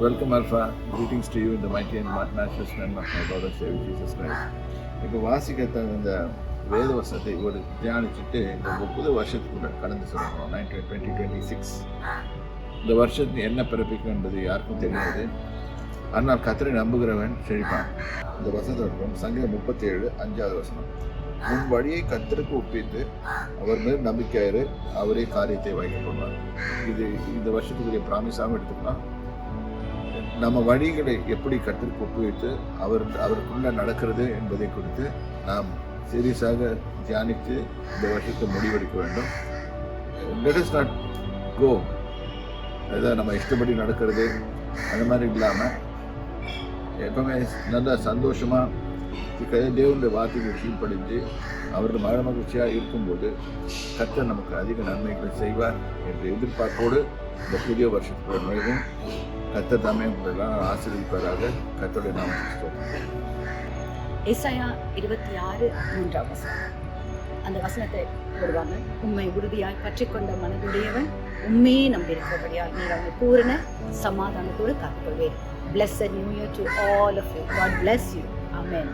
Welcome, Alpha. Greetings to you in the mighty and matchless name of my Lord and Savior Jesus Christ. இப்போ வாசிக்க இந்த வேத வசனத்தை ஒரு தியானிச்சுட்டு இந்த புது வருஷத்துக்குள்ள கடந்து சொல்லணும். 2026 இந்த வருஷத்துக்கு என்ன பிறப்பிக்கும் என்பது யாருக்கும் தெரியாது. ஆனால் கர்த்தரை நம்புகிறவன் செழிப்பான். இந்த வசனத்தோட சங்கீதம் 37 5வது வசனம். உன் வழியை கர்த்தருக்கு ஒப்பித்து அவர் மேல் நம்பிக்கையாயிரு, அவரே காரியத்தை வாய்க்க பண்ணுவார். இது இந்த வருஷத்துக்குரிய ப்ராமிஸாகவும் எடுத்துக்கலாம். நம்ம வழிகளை எப்படி கர்த்தருக்கு ஒப்புவித்து அவருக்குள்ள நடக்கிறது என்பதை குறித்து நாம் சீரியஸாக தியானித்து இந்த வருஷத்தை முடிவெடுக்க வேண்டும். லெட் அஸ் நாட் கோ ஏதாவது நம்ம இஷ்டப்படி நடக்கிறது அந்த மாதிரி இல்லாமல் எப்பவுமே நல்லா சந்தோஷமாக தேவனுடைய வார்த்தைகளை கீழ்ப்படிஞ்சு அவருடைய மன மகிழ்ச்சியாக இருக்கும்போது கர்த்தர் நமக்கு அதிக நன்மைகளை செய்வார் என்ற எதிர்பார்ப்போடு இந்த புதிய வருஷத்துக்குள்ள நுழைவும். கர்த்தர் தாமே உங்களெல்லாம் ஆசீர்வதிப்பாராக. கர்த்தருடைய நாமத்தில் ஏசாயா 26:3 அந்த வசனத்தை போடுவாங்க. உண்மை உறுதியாய் பற்றிக்கொண்ட மனதுடையவன் உண்மையே நம்பியிருக்கிறபடியால் நீர் அவனை பூரண சமாதானத்தோடு காத்துக்கொள்வேன். Blessed New Year to all of you. God bless you. Amen.